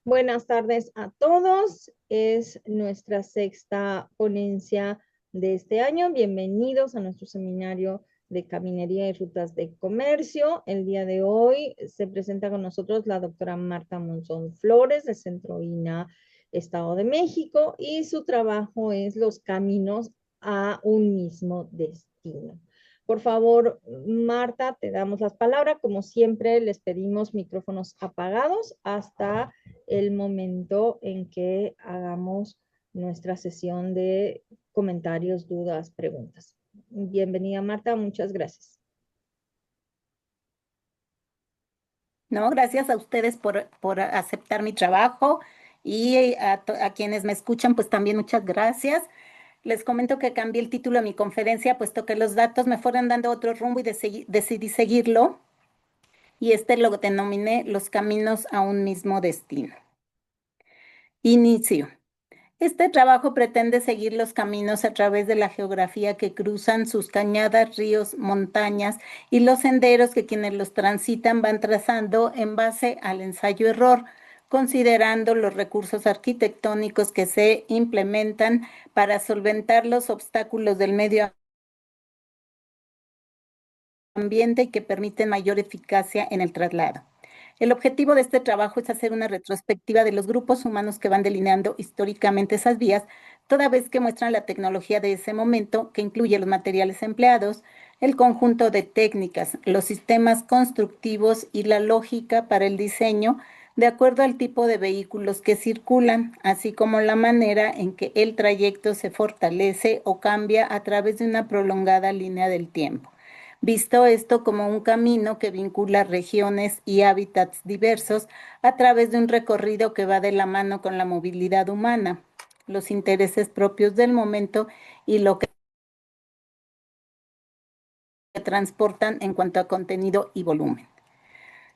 Buenas tardes a todos. Es nuestra sexta ponencia de este año. Bienvenidos a nuestro seminario de Caminería y Rutas de Comercio. El día de hoy se presenta con nosotros la doctora Marta Monzón Flores, de Centro INA, Estado de México, y su trabajo es los caminos a un mismo destino. Por favor, Marta, te damos las palabras. Como siempre, les pedimos micrófonos apagados hasta el momento en que hagamos nuestra sesión de comentarios, dudas, preguntas. Bienvenida, Marta, muchas gracias. No, gracias a ustedes por aceptar mi trabajo y a quienes me escuchan, pues también muchas gracias. Les comento que cambié el título de mi conferencia, puesto que los datos me fueron dando otro rumbo y decidí seguirlo, y lo denominé Los caminos a un mismo destino. Inicio. Este trabajo pretende seguir los caminos a través de la geografía que cruzan sus cañadas, ríos, montañas y los senderos que quienes los transitan van trazando en base al ensayo-error, considerando los recursos arquitectónicos que se implementan para solventar los obstáculos del medio ambiente y que permiten mayor eficacia en el traslado. El objetivo de este trabajo es hacer una retrospectiva de los grupos humanos que van delineando históricamente esas vías, toda vez que muestran la tecnología de ese momento, que incluye los materiales empleados, el conjunto de técnicas, los sistemas constructivos y la lógica para el diseño, de acuerdo al tipo de vehículos que circulan, así como la manera en que el trayecto se fortalece o cambia a través de una prolongada línea del tiempo. Visto esto como un camino que vincula regiones y hábitats diversos a través de un recorrido que va de la mano con la movilidad humana, los intereses propios del momento y lo que transportan en cuanto a contenido y volumen.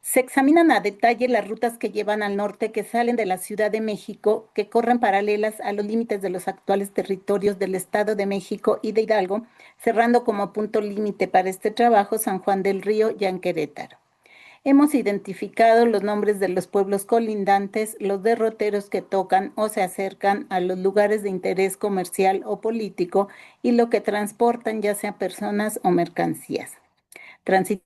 Se examinan a detalle las rutas que llevan al norte, que salen de la Ciudad de México, que corren paralelas a los límites de los actuales territorios del Estado de México y de Hidalgo, cerrando como punto límite para este trabajo San Juan del Río y en Querétaro. Hemos identificado los nombres de los pueblos colindantes, los derroteros que tocan o se acercan a los lugares de interés comercial o político y lo que transportan, ya sea personas o mercancías. Transitaremos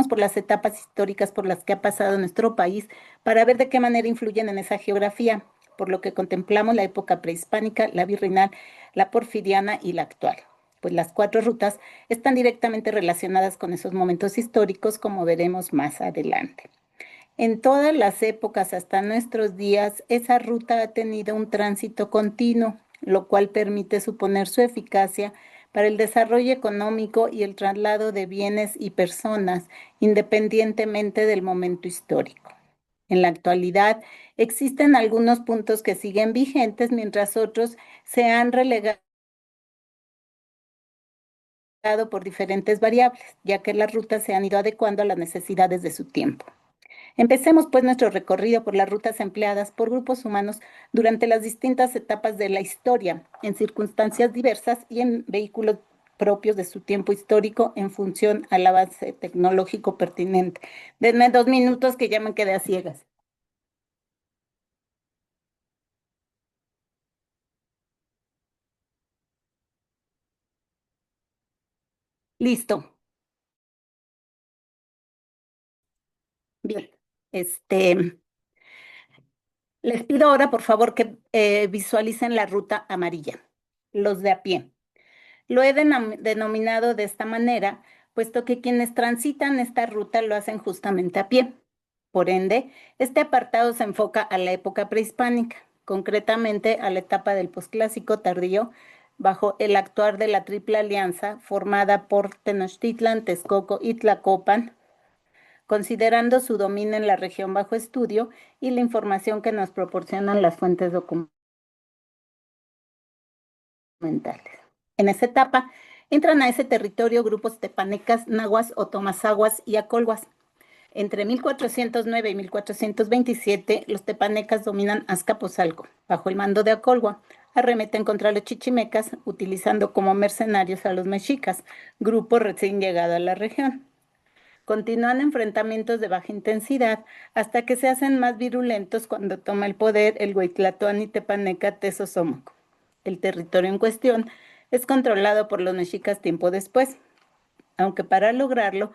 por las etapas históricas por las que ha pasado nuestro país para ver de qué manera influyen en esa geografía, por lo que contemplamos la época prehispánica, la virreinal, la porfiriana y la actual, pues las cuatro rutas están directamente relacionadas con esos momentos históricos, como veremos más adelante. En todas las épocas hasta nuestros días, esa ruta ha tenido un tránsito continuo, lo cual permite suponer su eficacia para el desarrollo económico y el traslado de bienes y personas, independientemente del momento histórico. En la actualidad, existen algunos puntos que siguen vigentes, mientras otros se han relegado por diferentes variables, ya que las rutas se han ido adecuando a las necesidades de su tiempo. Empecemos pues nuestro recorrido por las rutas empleadas por grupos humanos durante las distintas etapas de la historia, en circunstancias diversas y en vehículos propios de su tiempo histórico en función al avance tecnológico pertinente. Denme 2 minutos que ya me quedé a ciegas. Listo. Bien. Este, Les pido ahora, por favor, que visualicen la ruta amarilla, los de a pie. Lo he denominado de esta manera, puesto que quienes transitan esta ruta lo hacen justamente a pie. Por ende, este apartado se enfoca a la época prehispánica, concretamente a la etapa del posclásico tardío, bajo el actuar de la Triple Alianza formada por Tenochtitlan, Texcoco y Tlacopan, considerando su dominio en la región bajo estudio y la información que nos proporcionan las fuentes documentales. En esa etapa entran a ese territorio grupos tepanecas, nahuas, otomazaguas y acolhuas. Entre 1409 y 1427, los tepanecas dominan Azcapotzalco, bajo el mando de Acolhua. Arremeten contra los chichimecas, utilizando como mercenarios a los mexicas, grupo recién llegado a la región. Continúan enfrentamientos de baja intensidad hasta que se hacen más virulentos cuando toma el poder el Huaytlatóani Tepaneca Tezozómoco. El territorio en cuestión es controlado por los mexicas tiempo después, aunque para lograrlo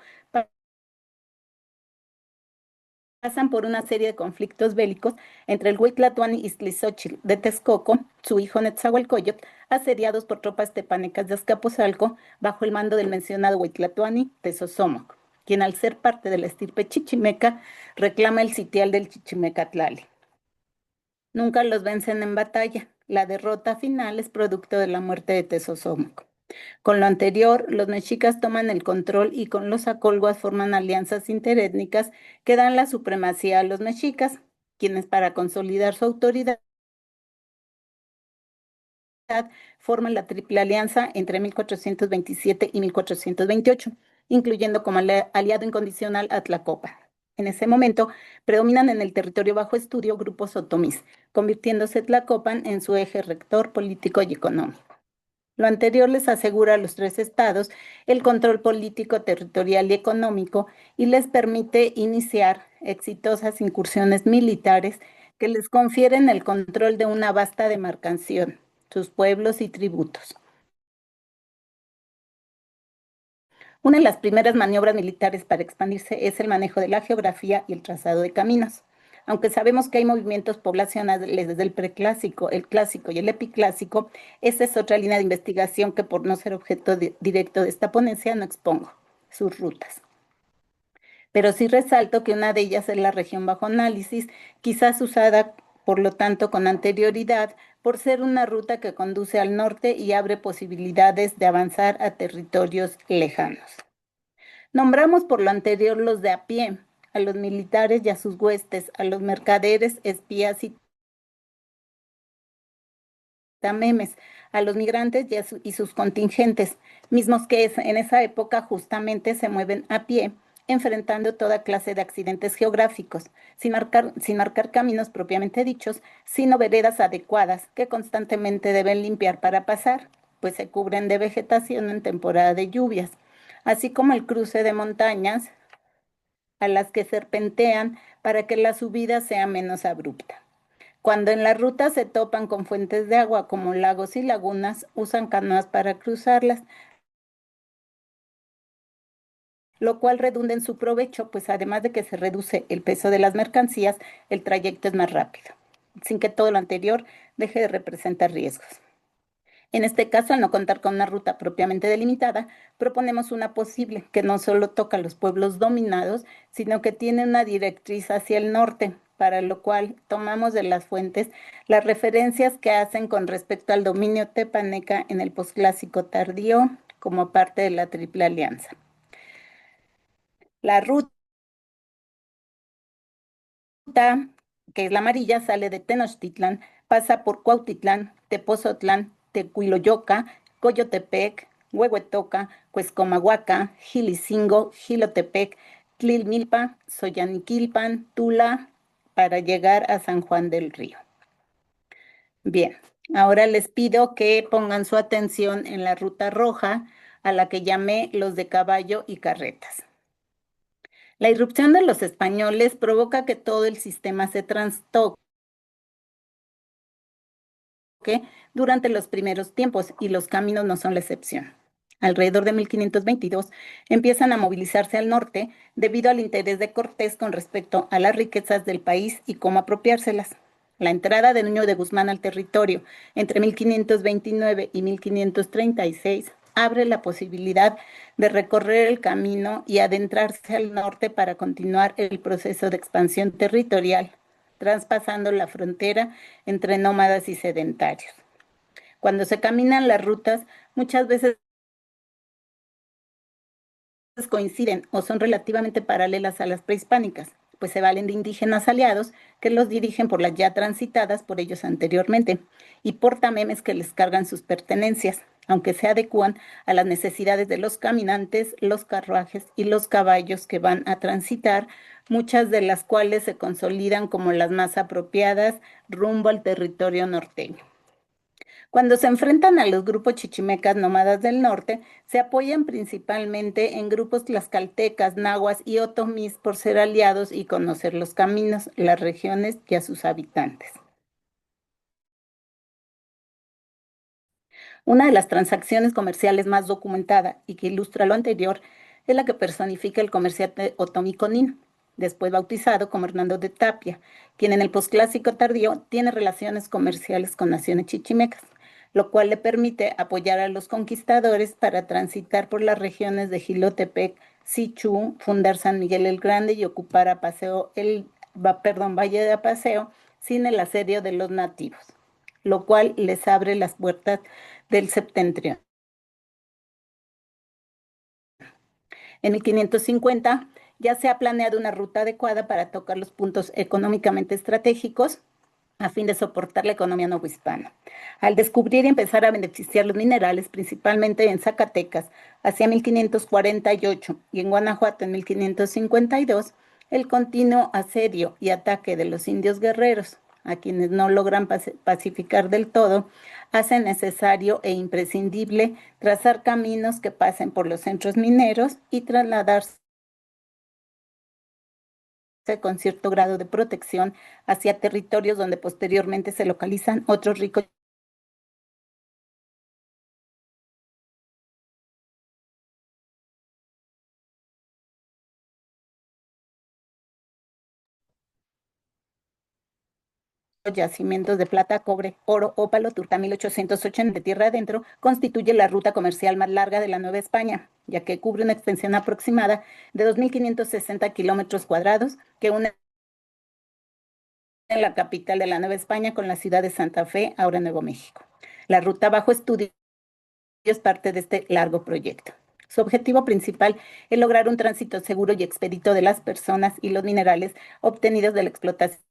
pasan por una serie de conflictos bélicos entre el Huaytlatóani Iztlizóchitl de Texcoco, su hijo Netzahualcóyotl, asediados por tropas tepanecas de Azcapotzalco bajo el mando del mencionado Huaytlatóani Tezozómoc, quien al ser parte de la estirpe chichimeca reclama el sitial del Chichimecatlali. Nunca los vencen en batalla. La derrota final es producto de la muerte de Tezozómoc. Con lo anterior, los mexicas toman el control y con los acolguas forman alianzas interétnicas que dan la supremacía a los mexicas, quienes para consolidar su autoridad forman la Triple Alianza entre 1427 y 1428, incluyendo como aliado incondicional a Tlacopan. En ese momento, predominan en el territorio bajo estudio grupos otomís, convirtiéndose Tlacopan en su eje rector político y económico. Lo anterior les asegura a los tres estados el control político, territorial y económico y les permite iniciar exitosas incursiones militares que les confieren el control de una vasta demarcación, sus pueblos y tributos. Una de las primeras maniobras militares para expandirse es el manejo de la geografía y el trazado de caminos. Aunque sabemos que hay movimientos poblacionales desde el preclásico, el clásico y el epiclásico, esa es otra línea de investigación que por no ser objeto directo de esta ponencia no expongo, sus rutas. Pero sí resalto que una de ellas es la región bajo análisis, quizás usada por lo tanto con anterioridad, por ser una ruta que conduce al norte y abre posibilidades de avanzar a territorios lejanos. Nombramos por lo anterior los de a pie, a los militares y a sus huestes, a los mercaderes, espías y tamemes, a los migrantes y sus contingentes, mismos que en esa época justamente se mueven a pie, enfrentando toda clase de accidentes geográficos, sin marcar caminos propiamente dichos, sino veredas adecuadas que constantemente deben limpiar para pasar, pues se cubren de vegetación en temporada de lluvias, así como el cruce de montañas a las que serpentean para que la subida sea menos abrupta. Cuando en la ruta se topan con fuentes de agua como lagos y lagunas, usan canoas para cruzarlas, lo cual redunda en su provecho, pues además de que se reduce el peso de las mercancías, el trayecto es más rápido, sin que todo lo anterior deje de representar riesgos. En este caso, al no contar con una ruta propiamente delimitada, proponemos una posible que no solo toca los pueblos dominados, sino que tiene una directriz hacia el norte, para lo cual tomamos de las fuentes las referencias que hacen con respecto al dominio tepaneca en el posclásico tardío como parte de la Triple Alianza. La ruta, que es la amarilla, sale de Tenochtitlán, pasa por Cuautitlán, Tepozotlán, Tecuiloyoca, Coyotepec, Huehuetoca, Cuescomahuaca, Gilicingo, Gilotepec, Tlilmilpa, Soyaniquilpan, Tula, para llegar a San Juan del Río. Bien, ahora les pido que pongan su atención en la ruta roja, a la que llamé los de caballo y carretas. La irrupción de los españoles provoca que todo el sistema se trastoque durante los primeros tiempos y los caminos no son la excepción. Alrededor de 1522 empiezan a movilizarse al norte debido al interés de Cortés con respecto a las riquezas del país y cómo apropiárselas. La entrada de Nuño de Guzmán al territorio entre 1529 y 1536 abre la posibilidad de recorrer el camino y adentrarse al norte para continuar el proceso de expansión territorial, traspasando la frontera entre nómadas y sedentarios. Cuando se caminan las rutas, muchas veces coinciden o son relativamente paralelas a las prehispánicas, pues se valen de indígenas aliados que los dirigen por las ya transitadas por ellos anteriormente y portamemes que les cargan sus pertenencias, aunque se adecúan a las necesidades de los caminantes, los carruajes y los caballos que van a transitar, muchas de las cuales se consolidan como las más apropiadas rumbo al territorio norteño. Cuando se enfrentan a los grupos chichimecas nómadas del norte, se apoyan principalmente en grupos tlaxcaltecas, nahuas y otomís por ser aliados y conocer los caminos, las regiones y a sus habitantes. Una de las transacciones comerciales más documentada y que ilustra lo anterior es la que personifica el comerciante otomí Conín, después bautizado como Hernando de Tapia, quien en el posclásico tardío tiene relaciones comerciales con naciones chichimecas, lo cual le permite apoyar a los conquistadores para transitar por las regiones de Jilotepec, Sichú, fundar San Miguel el Grande y ocupar Valle de Apaseo sin el asedio de los nativos, lo cual les abre las puertas del septentrión. En 1550 ya se ha planeado una ruta adecuada para tocar los puntos económicamente estratégicos a fin de soportar la economía novohispana. Al descubrir y empezar a beneficiar los minerales, principalmente en Zacatecas, hacia 1548 y en Guanajuato en 1552, el continuo asedio y ataque de los indios guerreros, a quienes no logran pacificar del todo, hace necesario e imprescindible trazar caminos que pasen por los centros mineros y trasladarse con cierto grado de protección hacia territorios donde posteriormente se localizan otros ricos yacimientos de plata, cobre, oro, ópalo, turca 1880 de tierra adentro, constituye la ruta comercial más larga de la Nueva España, ya que cubre una extensión aproximada de 2.560 kilómetros cuadrados que une la capital de la Nueva España con la ciudad de Santa Fe, ahora Nuevo México. La ruta bajo estudio es parte de este largo proyecto. Su objetivo principal es lograr un tránsito seguro y expedito de las personas y los minerales obtenidos de la explotación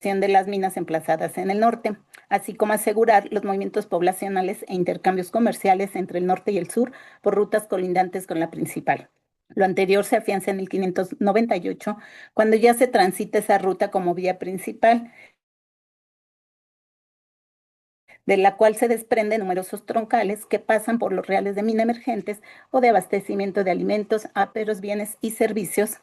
de las minas emplazadas en el norte, así como asegurar los movimientos poblacionales e intercambios comerciales entre el norte y el sur por rutas colindantes con la principal. Lo anterior se afianza en 1598, cuando ya se transita esa ruta como vía principal, de la cual se desprenden numerosos troncales que pasan por los reales de mina emergentes o de abastecimiento de alimentos, áperos, bienes y servicios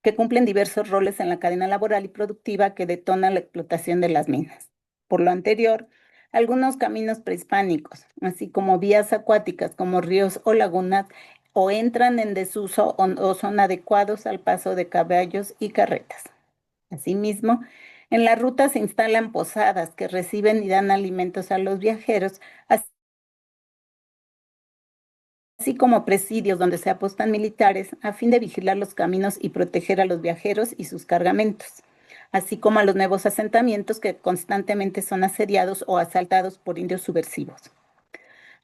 que cumplen diversos roles en la cadena laboral y productiva que detonan la explotación de las minas. Por lo anterior, algunos caminos prehispánicos, así como vías acuáticas como ríos o lagunas, o entran en desuso o son adecuados al paso de caballos y carretas. Asimismo, en la ruta se instalan posadas que reciben y dan alimentos a los viajeros, así como presidios donde se apostan militares a fin de vigilar los caminos y proteger a los viajeros y sus cargamentos, así como a los nuevos asentamientos que constantemente son asediados o asaltados por indios subversivos.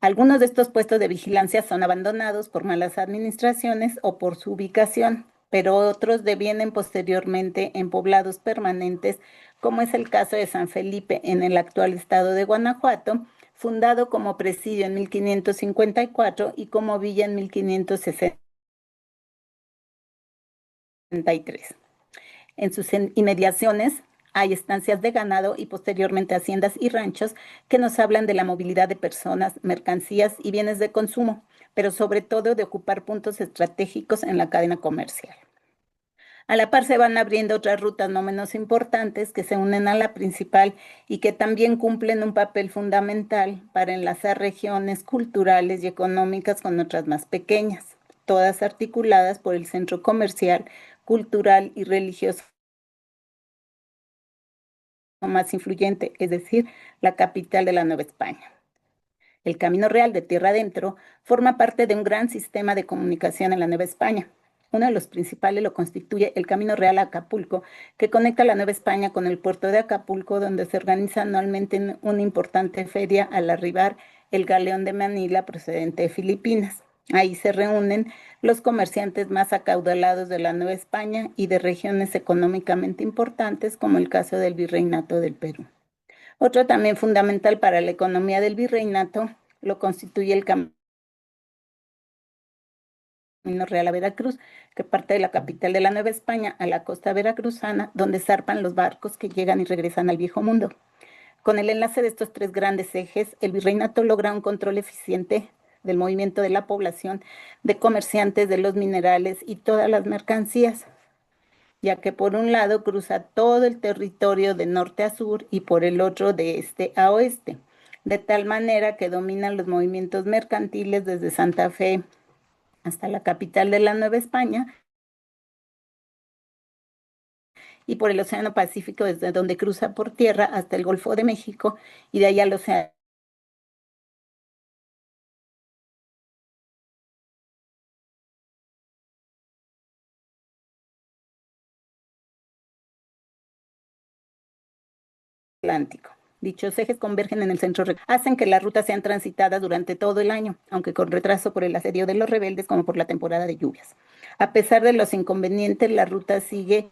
Algunos de estos puestos de vigilancia son abandonados por malas administraciones o por su ubicación, pero otros devienen posteriormente en poblados permanentes, como es el caso de San Felipe en el actual estado de Guanajuato, fundado como presidio en 1554 y como villa en 1563. En sus inmediaciones hay estancias de ganado y posteriormente haciendas y ranchos que nos hablan de la movilidad de personas, mercancías y bienes de consumo, pero sobre todo de ocupar puntos estratégicos en la cadena comercial. A la par se van abriendo otras rutas no menos importantes que se unen a la principal y que también cumplen un papel fundamental para enlazar regiones culturales y económicas con otras más pequeñas, todas articuladas por el centro comercial, cultural y religioso más influyente, es decir, la capital de la Nueva España. El Camino Real de Tierra Adentro forma parte de un gran sistema de comunicación en la Nueva España. Uno de los principales lo constituye el Camino Real a Acapulco, que conecta la Nueva España con el puerto de Acapulco, donde se organiza anualmente una importante feria al arribar el galeón de Manila procedente de Filipinas. Ahí se reúnen los comerciantes más acaudalados de la Nueva España y de regiones económicamente importantes, como el caso del Virreinato del Perú. Otro también fundamental para la economía del virreinato lo constituye el Camino Real a Veracruz, que parte de la capital de la Nueva España a la costa veracruzana, donde zarpan los barcos que llegan y regresan al Viejo Mundo. Con el enlace de estos tres grandes ejes, el virreinato logra un control eficiente del movimiento de la población, de comerciantes, de los minerales y todas las mercancías, ya que por un lado cruza todo el territorio de norte a sur y por el otro de este a oeste, de tal manera que dominan los movimientos mercantiles desde Santa Fe hasta la capital de la Nueva España y por el Océano Pacífico desde donde cruza por tierra hasta el Golfo de México y de ahí al Océano Atlántico. Dichos ejes convergen en el centro, hacen que las rutas sean transitadas durante todo el año, aunque con retraso por el asedio de los rebeldes como por la temporada de lluvias. A pesar de los inconvenientes, la ruta sirve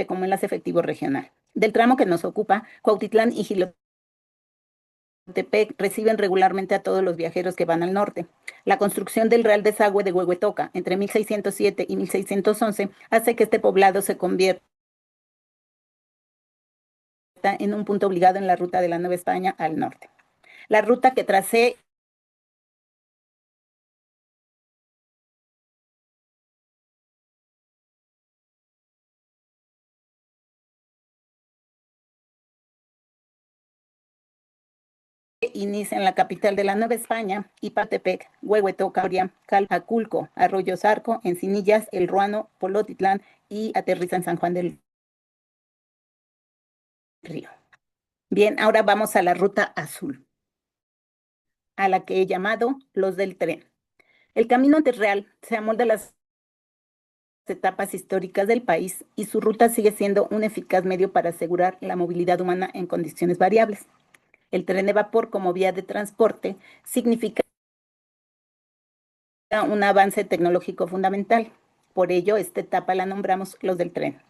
como enlace efectivo regional. Del tramo que nos ocupa, Cuautitlán y Jilotepec reciben regularmente a todos los viajeros que van al norte. La construcción del Real Desagüe de Huehuetoca entre 1607 y 1611 hace que este poblado se convierta en un punto obligado en la ruta de la Nueva España al norte. La ruta que tracé inicia en la capital de la Nueva España, Ipatepec, Huehuetoca, Calpaculco, Arroyo Zarco, Encinillas, El Ruano, Polotitlán y aterriza en San Juan del Río. Bien, ahora vamos a la ruta azul, a la que he llamado los del tren. El camino interreal se amolda a las etapas históricas del país y su ruta sigue siendo un eficaz medio para asegurar la movilidad humana en condiciones variables. El tren de vapor como vía de transporte significa un avance tecnológico fundamental. Por ello, esta etapa la nombramos los del tren.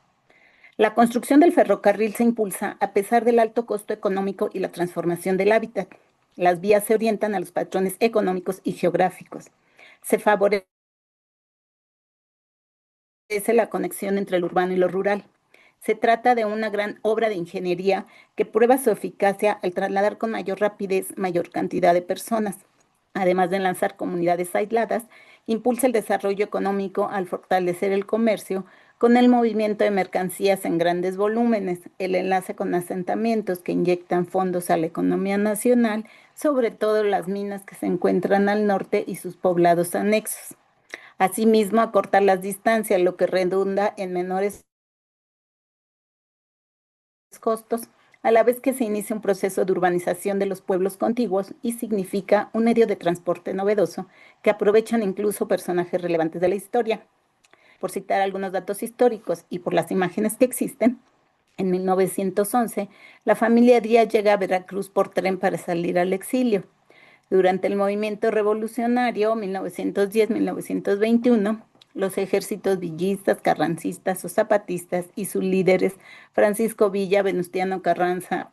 La construcción del ferrocarril se impulsa a pesar del alto costo económico y la transformación del hábitat. Las vías se orientan a los patrones económicos y geográficos. Se favorece la conexión entre lo urbano y lo rural. Se trata de una gran obra de ingeniería que prueba su eficacia al trasladar con mayor rapidez mayor cantidad de personas. Además de lanzar comunidades aisladas, impulsa el desarrollo económico al fortalecer el comercio con el movimiento de mercancías en grandes volúmenes, el enlace con asentamientos que inyectan fondos a la economía nacional, sobre todo las minas que se encuentran al norte y sus poblados anexos. Asimismo, acortar las distancias, lo que redunda en menores costos, a la vez que se inicia un proceso de urbanización de los pueblos contiguos y significa un medio de transporte novedoso que aprovechan incluso personajes relevantes de la historia. Por citar algunos datos históricos y por las imágenes que existen, en 1911 la familia Díaz llega a Veracruz por tren para salir al exilio. Durante el movimiento revolucionario 1910-1921, los ejércitos villistas, carrancistas o zapatistas y sus líderes Francisco Villa, Venustiano Carranza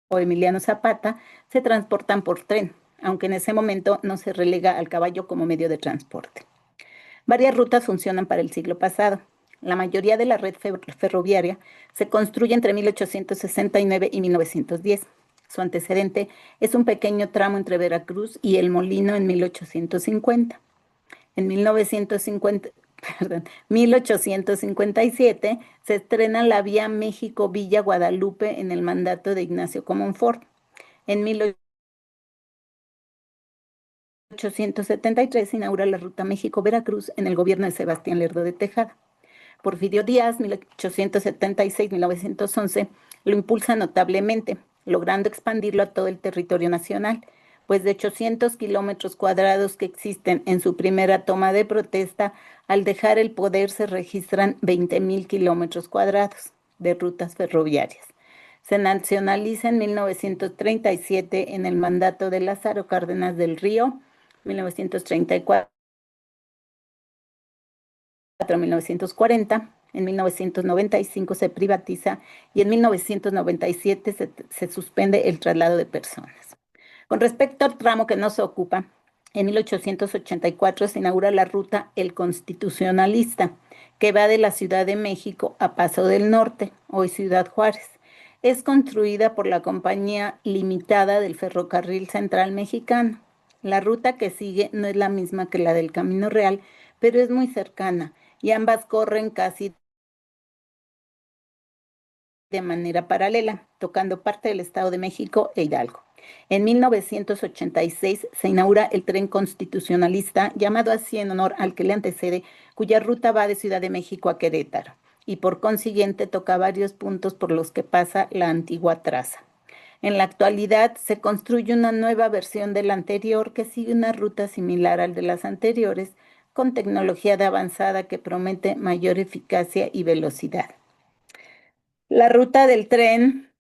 o Emiliano Zapata se transportan por tren, aunque en ese momento no se relega al caballo como medio de transporte. Varias rutas funcionan para el siglo pasado. La mayoría de la red ferroviaria se construye entre 1869 y 1910. Su antecedente es un pequeño tramo entre Veracruz y El Molino en 1850. En 1857 se estrena la vía México-Villa-Guadalupe en el mandato de Ignacio Comonfort. En 1873 se inaugura la ruta México-Veracruz en el gobierno de Sebastián Lerdo de Tejada. Porfirio Díaz, 1876-1911, lo impulsa notablemente, logrando expandirlo a todo el territorio nacional, pues de 800 kilómetros cuadrados que existen en su primera toma de protesta, al dejar el poder se registran 20,000 kilómetros cuadrados de rutas ferroviarias. Se nacionaliza en 1937 en el mandato de Lázaro Cárdenas del Río, 1934. 1940, en 1995 se privatiza y en 1997 se suspende el traslado de personas. Con respecto al tramo que nos ocupa, En 1884 se inaugura la ruta El Constitucionalista, que va de la Ciudad de México a Paso del Norte, hoy Ciudad Juárez. Es construida por la Compañía Limitada del Ferrocarril Central Mexicano. La ruta que sigue no es la misma que la del Camino Real, pero es muy cercana y ambas corren casi de manera paralela, tocando parte del Estado de México e Hidalgo. En 1986 se inaugura el tren constitucionalista, llamado así en honor al que le antecede, cuya ruta va de Ciudad de México a Querétaro, y por consiguiente toca varios puntos por los que pasa la antigua traza. En la actualidad se construye una nueva versión de la anterior que sigue una ruta similar al de las anteriores, con tecnología de avanzada que promete mayor eficacia y velocidad. La ruta del tren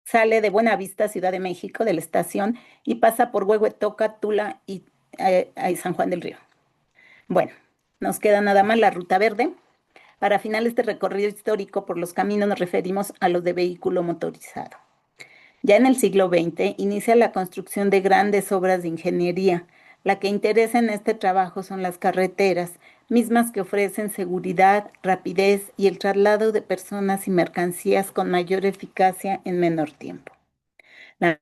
sale de Buenavista, Ciudad de México, de la estación, y pasa por Huehuetoca, Tula y San Juan del Río. Bueno, nos queda nada más la ruta verde. Para final este recorrido histórico por los caminos nos referimos a los de vehículo motorizado. Ya en el siglo XX inicia la construcción de grandes obras de ingeniería. La que interesa en este trabajo son las carreteras, mismas que ofrecen seguridad, rapidez y el traslado de personas y mercancías con mayor eficacia en menor tiempo. La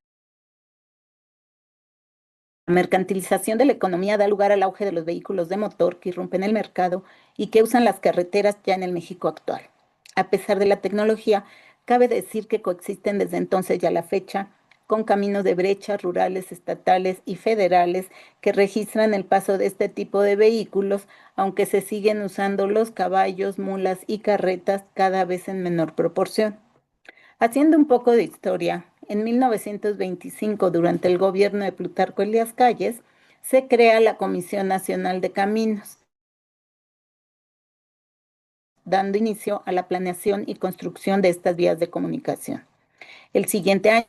mercantilización de la economía da lugar al auge de los vehículos de motor que irrumpen el mercado y que usan las carreteras ya en el México actual. A pesar de la tecnología, cabe decir que coexisten desde entonces ya la fecha con caminos de brecha rurales, estatales y federales que registran el paso de este tipo de vehículos, aunque se siguen usando los caballos, mulas y carretas cada vez en menor proporción. Haciendo un poco de historia, en 1925, durante el gobierno de Plutarco Elías Calles, se crea la Comisión Nacional de Caminos, dando inicio a la planeación y construcción de estas vías de comunicación. El siguiente año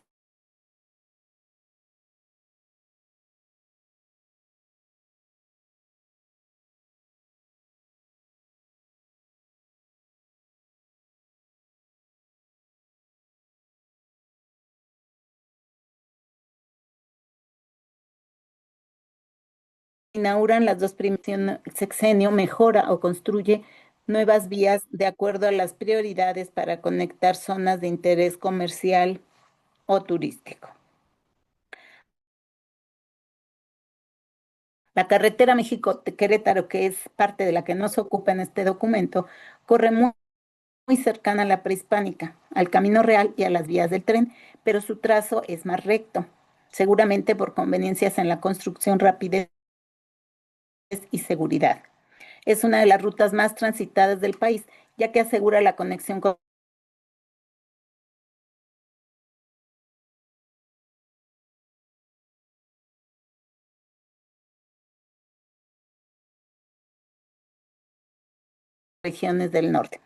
inauguran las dos primeras sexenio, mejora o construye nuevas vías de acuerdo a las prioridades para conectar zonas de interés comercial o turístico. La carretera México-Querétaro, que es parte de la que no se ocupa en este documento, corre muy cercana a la prehispánica, al Camino Real y a las vías del tren, pero su trazo es más recto, seguramente por conveniencias en la construcción, rapidez y seguridad. Es una de las rutas más transitadas del país, ya que asegura la conexión con regiones del norte.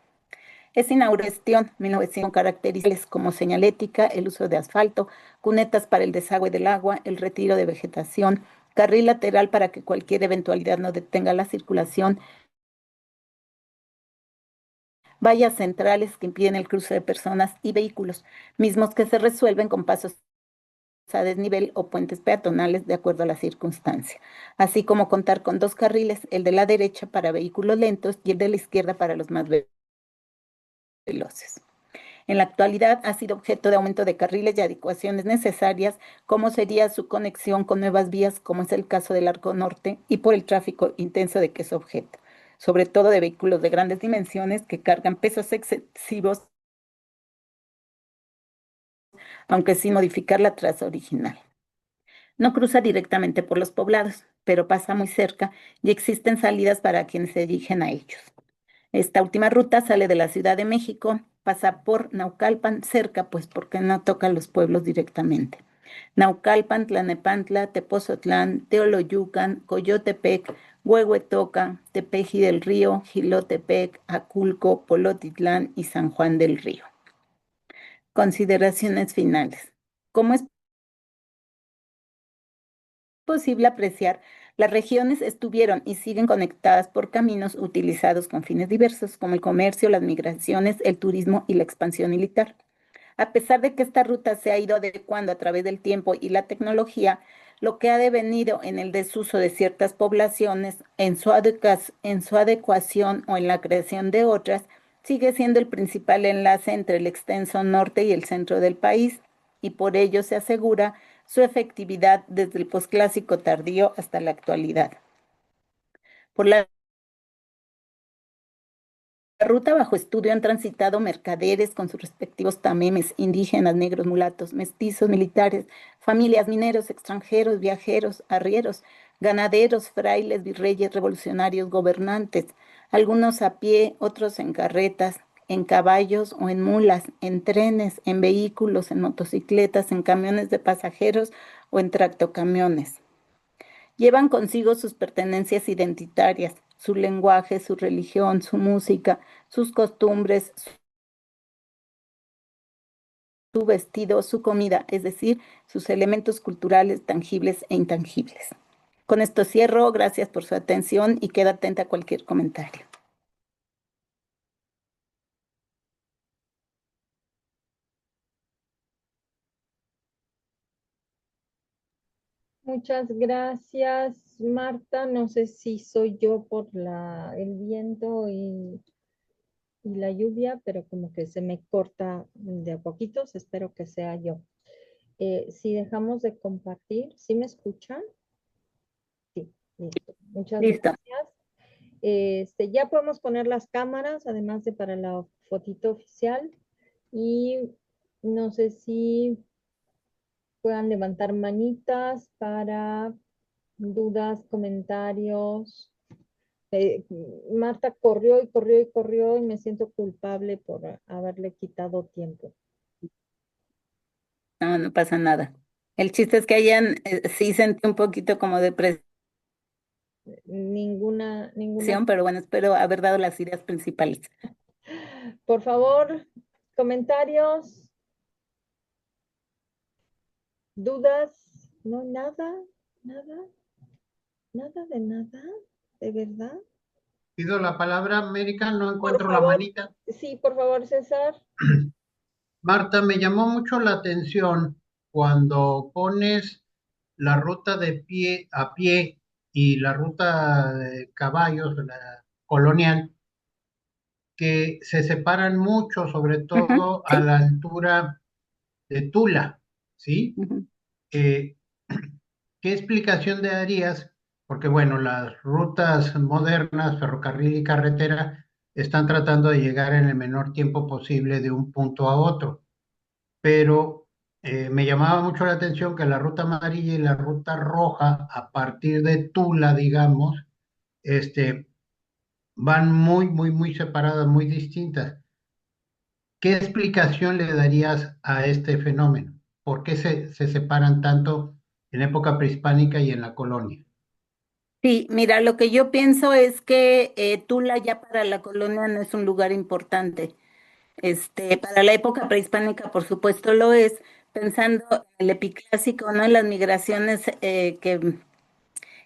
Es inauguración 1900 características como señalética, el uso de asfalto, cunetas para el desagüe del agua, el retiro de vegetación, carril lateral para que cualquier eventualidad no detenga la circulación, vallas centrales que impiden el cruce de personas y vehículos, mismos que se resuelven con pasos a desnivel o puentes peatonales de acuerdo a la circunstancia, así como contar con dos carriles, el de la derecha para vehículos lentos y el de la izquierda para los más veloces. En la actualidad ha sido objeto de aumento de carriles y adecuaciones necesarias, como sería su conexión con nuevas vías, como es el caso del Arco Norte, y por el tráfico intenso de que es objeto, sobre todo de vehículos de grandes dimensiones que cargan pesos excesivos, aunque sin modificar la traza original. No cruza directamente por los poblados, pero pasa muy cerca y existen salidas para quienes se dirigen a ellos. Esta última ruta sale de la Ciudad de México, pasa por Naucalpan, cerca, pues porque no toca los pueblos directamente. Naucalpan, Tlanepantla, Tepozotlán, Teoloyucan, Coyotepec, Huehuetoca, Tepeji del Río, Gilotepec, Aculco, Polotitlán y San Juan del Río. Consideraciones finales. Como es posible apreciar, las regiones estuvieron y siguen conectadas por caminos utilizados con fines diversos, como el comercio, las migraciones, el turismo y la expansión militar. A pesar de que esta ruta se ha ido adecuando a través del tiempo y la tecnología, lo que ha devenido en el desuso de ciertas poblaciones, en su adecuación o en la creación de otras, sigue siendo el principal enlace entre el extenso norte y el centro del país, y por ello se asegura su efectividad desde el posclásico tardío hasta la actualidad. Por la ruta bajo estudio han transitado mercaderes con sus respectivos tamemes, indígenas, negros, mulatos, mestizos, militares, familias, mineros, extranjeros, viajeros, arrieros, ganaderos, frailes, virreyes, revolucionarios, gobernantes, algunos a pie, otros en carretas, en caballos o en mulas, en trenes, en vehículos, en motocicletas, en camiones de pasajeros o en tractocamiones. Llevan consigo sus pertenencias identitarias, su lenguaje, su religión, su música, sus costumbres, su vestido, su comida, es decir, sus elementos culturales tangibles e intangibles. Con esto cierro, gracias por su atención y queda atenta a cualquier comentario. Muchas gracias, Marta. No sé si soy yo por el viento y la lluvia, pero como que se me corta de a poquitos. Espero que sea yo. Si dejamos de compartir, ¿sí me escuchan? Sí, listo. Muchas Listo. gracias. Ya podemos poner las cámaras, además de para la fotito oficial. Y no sé si puedan levantar manitas para dudas, comentarios. Eh, Marta corrió y corrió y corrió y me siento culpable por haberle quitado tiempo. No, no pasa nada. El chiste es que sí sentí un poquito como depresión, Ninguna. pero bueno, espero haber dado las ideas principales. Por favor, comentarios, dudas, no, nada, nada, nada de nada, de verdad. Pido la palabra, América, no Por encuentro la favor, manita. sí, por favor, César. Marta, me llamó mucho la atención cuando pones la ruta de pie a pie y la ruta de caballos, la colonial, que se separan mucho, sobre Ujú, todo a sí. la altura de Tula, ¿sí? Ujú. Eh, ¿Qué explicación le darías? Porque bueno, las rutas modernas, ferrocarril y carretera, están tratando de llegar en el menor tiempo posible de un punto a otro, pero me llamaba mucho la atención que la ruta amarilla y la ruta roja, a partir de Tula, digamos, este, van muy separadas, muy distintas. ¿Qué explicación le darías a este fenómeno? ¿Por qué se separan tanto en época prehispánica y en la colonia? Sí, mira, lo que yo pienso es que Tula ya para la colonia no es un lugar importante. Para la época prehispánica, por supuesto, lo es, pensando en el epiclásico, ¿no? En las migraciones,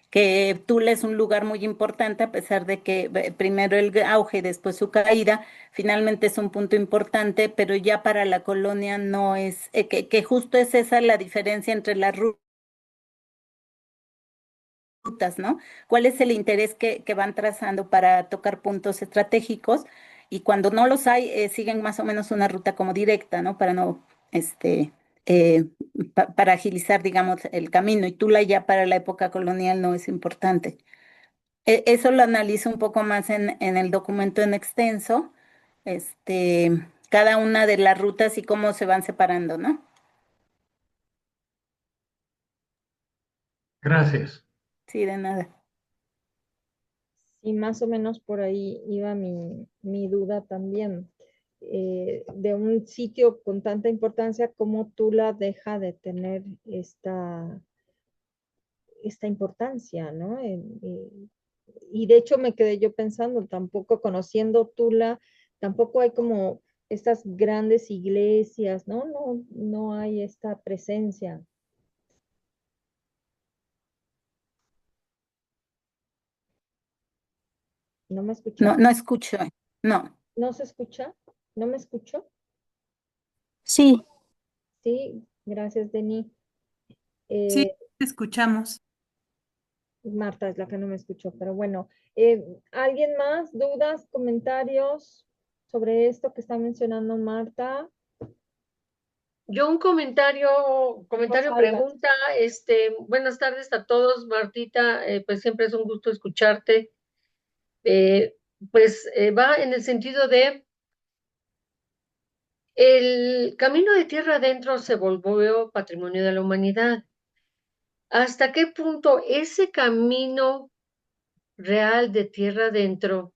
que Tula es un lugar muy importante, a pesar de que primero el auge y después su caída, finalmente es un punto importante, pero ya para la colonia no es, que justo es esa la diferencia entre las rutas, ¿no? ¿Cuál es el interés que van trazando para tocar puntos estratégicos? Y cuando no los hay, siguen más o menos una ruta como directa, ¿no? Para no, eh, para agilizar, digamos, el camino. Y Tula ya para la época colonial no es importante. Eso lo analizo un poco más en el documento en extenso, cada una de las rutas y cómo se van separando, ¿no? Gracias. Sí, de nada. Sí, más o menos por ahí iba mi duda también. De un sitio con tanta importancia, ¿cómo Tula deja de tener esta importancia, ¿no? Y de hecho me quedé yo pensando, tampoco conociendo Tula, tampoco hay como estas grandes iglesias, ¿no? No hay esta presencia. ¿No me No, escuchó? no escucho, no. ¿No se escucha? ¿No me escuchó? Sí, Sí, gracias, Denny. Sí, Eh, te escuchamos. Marta es la que no me escuchó, pero bueno, ¿alguien más? ¿Dudas, comentarios sobre esto que está mencionando Marta? Yo un comentario, Rosalba. pregunta, buenas tardes a todos, Martita, pues siempre es un gusto escucharte. Eh, Va en el sentido de el camino de tierra adentro se volvió patrimonio de la humanidad. ¿Hasta qué punto ese camino real de tierra adentro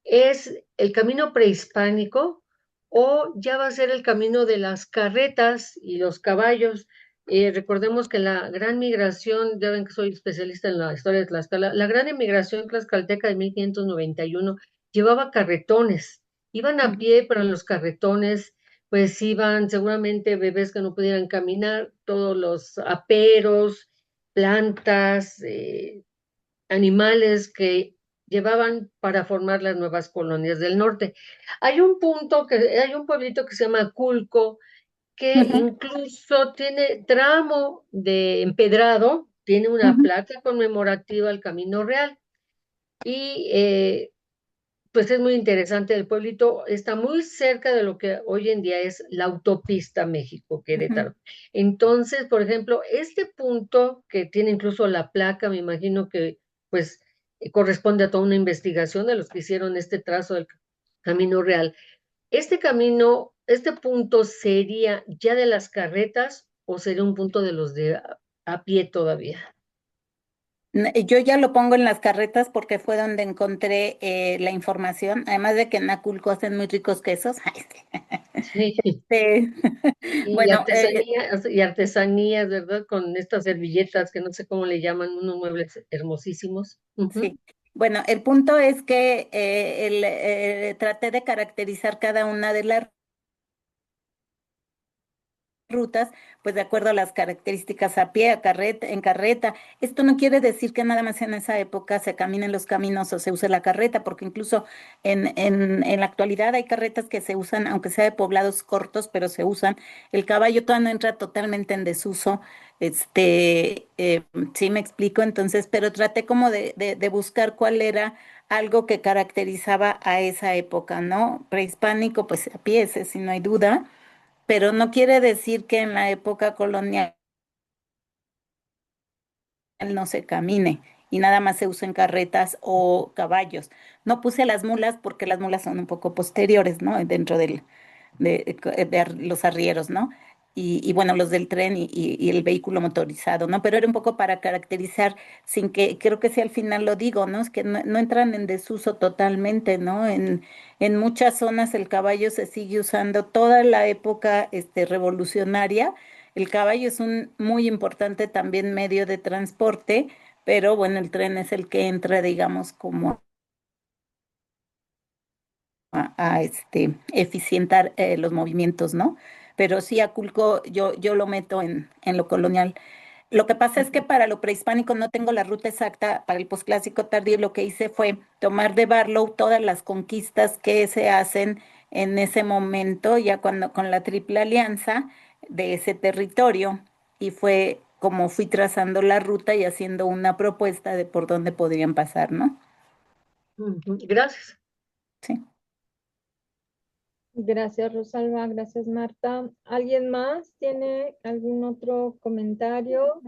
es el camino prehispánico o ya va a ser el camino de las carretas y los caballos? Recordemos que la gran migración, ya ven que soy especialista en la historia de Tlaxcala, la gran emigración tlaxcalteca de 1591 llevaba carretones, iban a pie, pero en los carretones pues iban seguramente bebés que no pudieran caminar, todos los aperos, plantas, animales que llevaban para formar las nuevas colonias del norte. Hay un pueblito que se llama Culco, que Ujú, incluso tiene tramo de empedrado, tiene una ujú, placa conmemorativa al Camino Real. Y pues es muy interesante, el pueblito está muy cerca de lo que hoy en día es la autopista ujú. México-Querétaro. Entonces, por ejemplo, este punto que tiene incluso la placa, me imagino que pues corresponde a toda una investigación de los que hicieron este trazo del Camino Real. Este camino, este punto sería ya de las carretas o sería un punto de los de a pie todavía. Yo ya lo pongo en las carretas porque fue donde encontré la información, además de que en Aculco hacen muy ricos quesos. Ay, Sí. sí. Y Bueno, artesanías, ¿verdad? Con estas servilletas que no sé cómo le llaman, unos muebles hermosísimos. Ujú. sí. Bueno, el punto es que traté de caracterizar cada una de las rutas, pues de acuerdo a las características a pie, a carreta, en carreta. Esto no quiere decir que nada más en esa época se caminen los caminos o se use la carreta, porque incluso en la actualidad hay carretas que se usan, aunque sea de poblados cortos, pero se usan. El caballo todavía no entra totalmente en desuso. Sí me explico, entonces, pero traté como de buscar cuál era algo que caracterizaba a esa época, ¿no? Prehispánico, pues a pie, ese sí no hay duda, pero no quiere decir que en la época colonial no se camine y nada más se usen carretas o caballos. No puse las mulas porque las mulas son un poco posteriores, ¿no? Dentro los arrieros, ¿no? Y bueno, los del tren y el vehículo motorizado, ¿no? Pero era un poco para caracterizar, sin que, creo que sí al final lo digo, ¿no? Es que no entran en desuso totalmente, ¿no? En muchas zonas el caballo se sigue usando toda la época revolucionaria. El caballo es un muy importante también medio de transporte, pero bueno, el tren es el que entra, digamos, como eficientar los movimientos, ¿no? Pero sí, Aculco, yo lo meto en lo colonial. Lo que pasa es que para lo prehispánico no tengo la ruta exacta, para el posclásico tardío lo que hice fue tomar de Barlow todas las conquistas que se hacen en ese momento, ya cuando con la Triple Alianza de ese territorio, y fue como fui trazando la ruta y haciendo una propuesta de por dónde podrían pasar, ¿no? Ujú. Gracias. Sí. Gracias, Rosalba. Gracias, Marta. ¿Alguien más tiene algún otro comentario?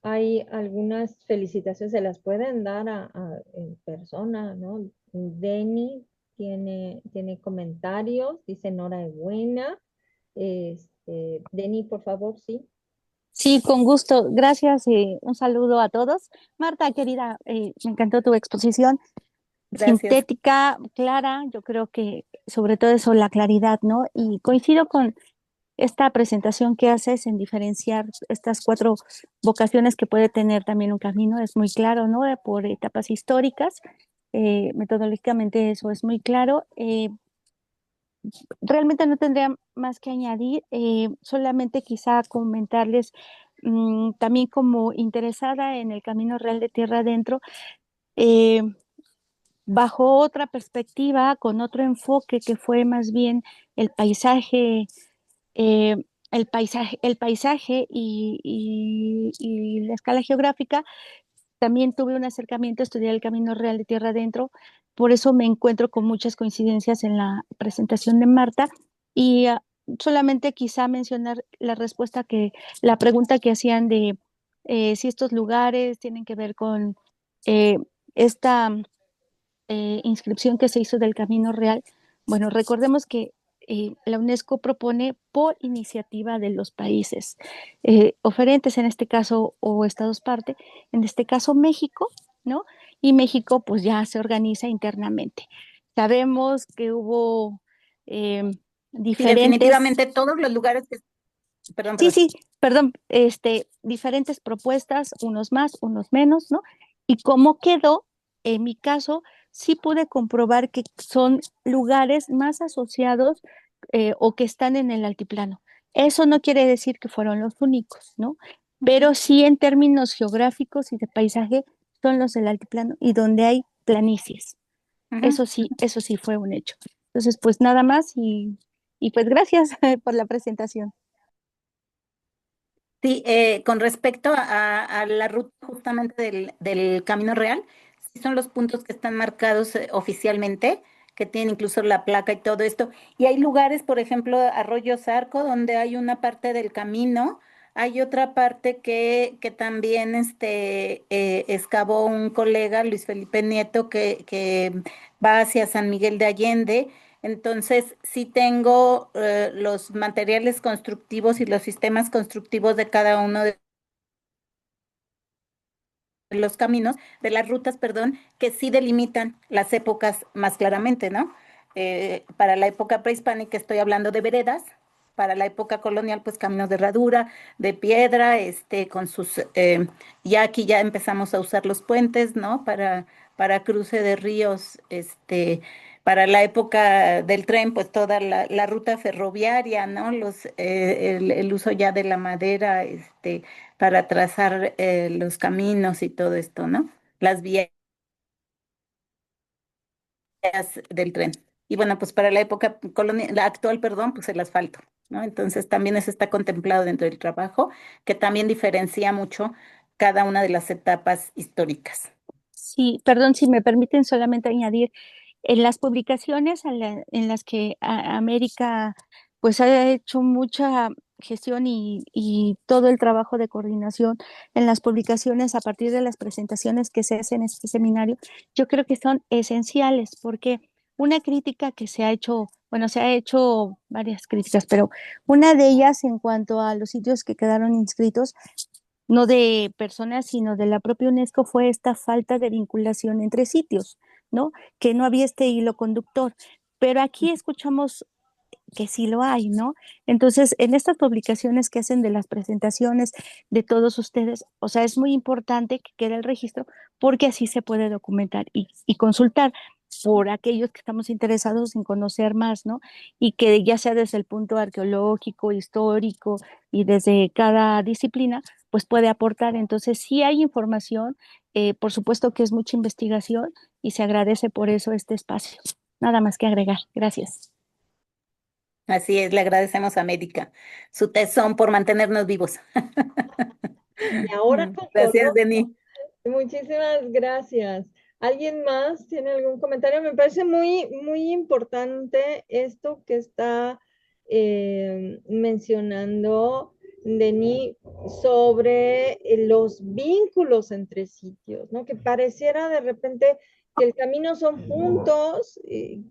Hay algunas felicitaciones, se las pueden dar en persona, ¿no? Denny tiene comentarios, dice enhorabuena. Denny, por favor, sí. sí, con gusto. Gracias y un saludo a todos. Marta, querida, me encantó tu exposición. Gracias. Sintética, clara, yo creo que sobre todo eso, la claridad, ¿no? Y coincido con esta presentación que haces en diferenciar estas cuatro vocaciones que puede tener también un camino, es muy claro, ¿no? Por etapas históricas, metodológicamente eso es muy claro. Realmente no tendría más que añadir, solamente quizá comentarles también como interesada en el camino real de tierra adentro. eh, Bajo otra perspectiva, con otro enfoque que fue más bien el paisaje eh, el paisaje y la escala geográfica. También tuve un acercamiento a estudiar el Camino Real de Tierra Adentro, por eso me encuentro con muchas coincidencias en la presentación de Marta y solamente quizá mencionar la pregunta que hacían de si estos lugares tienen que ver con eh, esta inscripción que se hizo del Camino Real. Bueno, recordemos que la UNESCO propone por iniciativa de los países oferentes, en este caso, o estados parte, en este caso México, ¿no? Y México pues ya se organiza internamente. Sabemos que hubo eh, Sí, diferentes, definitivamente todos los lugares que... Perdón, sí, perdón. sí, perdón, diferentes propuestas, unos más, unos menos, ¿no? Y cómo quedó, en mi caso, sí pude comprobar que son lugares más asociados o que están en el altiplano. Eso no quiere decir que fueron los únicos, ¿no? Pero sí en términos geográficos y de paisaje son los del altiplano y donde hay planicies. Ujú. Eso sí fue un hecho. Entonces, pues nada más y pues gracias por la presentación. Sí, con respecto a la ruta justamente del Camino Real, sí son los puntos que están marcados oficialmente, que tienen incluso la placa y todo esto. Y hay lugares, por ejemplo, Arroyo Zarco, donde hay una parte del camino, hay otra parte que también excavó un colega, Luis Felipe Nieto, que va hacia San Miguel de Allende. Entonces, sí tengo los materiales constructivos y los sistemas constructivos de cada uno de los caminos, de las rutas, perdón, que sí delimitan las épocas más claramente, ¿no? Para la época prehispánica estoy hablando de veredas, para la época colonial, pues caminos de herradura, de piedra, con ya aquí ya empezamos a usar los puentes, ¿no? Para cruce de ríos, para la época del tren, pues toda la ruta ferroviaria, ¿no? El uso ya de la madera, para trazar los caminos y todo esto, ¿no? Las vías del tren. Y bueno, pues para la época colonial, la actual, perdón, pues el asfalto, ¿no? Entonces también eso está contemplado dentro del trabajo, que también diferencia mucho cada una de las etapas históricas. Sí, perdón, si me permiten solamente añadir, en las publicaciones en las que América pues ha hecho mucha gestión y todo el trabajo de coordinación en las publicaciones a partir de las presentaciones que se hacen en este seminario, yo creo que son esenciales porque una crítica que se ha hecho, bueno, se ha hecho varias críticas, pero una de ellas en cuanto a los sitios que quedaron inscritos no de personas, sino de la propia UNESCO, fue esta falta de vinculación entre sitios, ¿no? Que no había este hilo conductor. Pero aquí escuchamos que sí lo hay, ¿no? Entonces, en estas publicaciones que hacen de las presentaciones de todos ustedes, o sea, es muy importante que quede el registro porque así se puede documentar y consultar por aquellos que estamos interesados en conocer más, ¿no? Y que ya sea desde el punto arqueológico, histórico y desde cada disciplina, pues puede aportar. Entonces, sí hay información, por supuesto que es mucha investigación y se agradece por eso este espacio. Nada más que agregar. Gracias. Así es, le agradecemos a América su tesón por mantenernos vivos. Y ahora con Gracias, color. Denis. Muchísimas gracias. ¿Alguien más tiene algún comentario? Me parece muy, muy importante esto que está mencionando Denis sobre los vínculos entre sitios, ¿no? Que pareciera de repente que el camino son puntos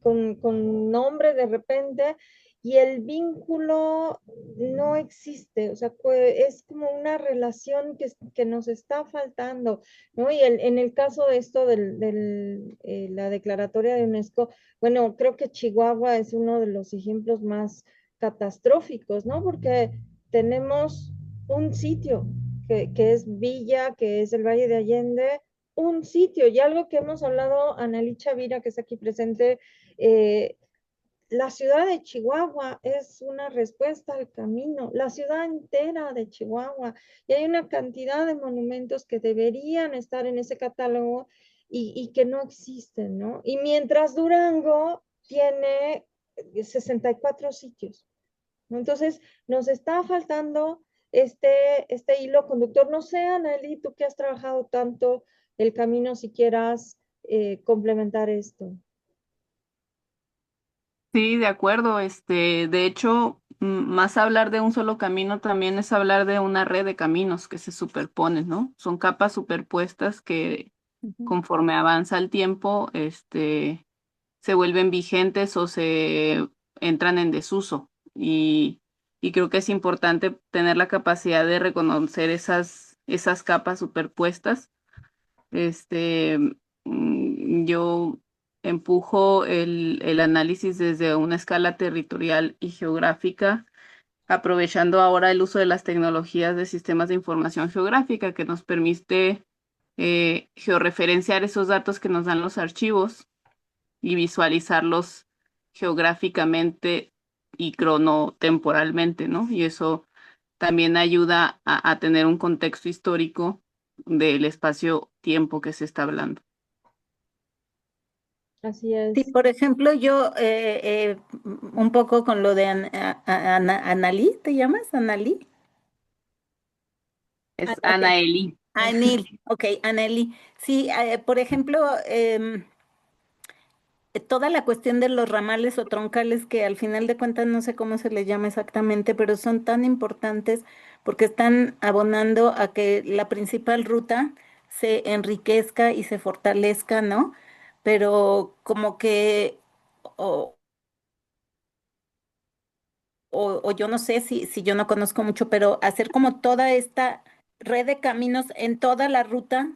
con nombre de repente y el vínculo no existe, o sea, es como una relación que nos está faltando, ¿no? Y en el caso de esto de la declaratoria de UNESCO, bueno, creo que Chihuahua es uno de los ejemplos más catastróficos, ¿no? Porque tenemos un sitio que es Villa, que es el Valle de Allende, un sitio, y algo que hemos hablado, Analí Chavira, que está aquí presente, la ciudad de Chihuahua es una respuesta al camino, la ciudad entera de Chihuahua. Y hay una cantidad de monumentos que deberían estar en ese catálogo y que no existen, ¿no? Y mientras Durango tiene 64 sitios. ¿no? Entonces, nos está faltando este hilo conductor. No sé, Anneli, tú que has trabajado tanto el camino, si quieras complementar esto. Sí, de acuerdo. De hecho, más hablar de un solo camino también es hablar de una red de caminos que se superponen, ¿no? Son capas superpuestas que Ujú. conforme avanza el tiempo, se vuelven vigentes o se entran en desuso. Y creo que es importante tener la capacidad de reconocer esas capas superpuestas. Este, yo empujo el análisis desde una escala territorial y geográfica, aprovechando ahora el uso de las tecnologías de sistemas de información geográfica que nos permite georreferenciar esos datos que nos dan los archivos y visualizarlos geográficamente y cronotemporalmente, ¿no? Y eso también ayuda a tener un contexto histórico del espacio-tiempo que se está hablando. Así Sí, es. por ejemplo, yo un poco con lo de Analí, ¿te llamas? Analí. Es Ok. Ana Eli. Anel, ok, Aneli. Sí, por ejemplo, toda la cuestión de los ramales o troncales, que al final de cuentas no sé cómo se les llama exactamente, pero son tan importantes porque están abonando a que la principal ruta se enriquezca y se fortalezca, ¿no? Pero como que, o, o yo no sé si yo no conozco mucho, pero hacer como toda esta red de caminos en toda la ruta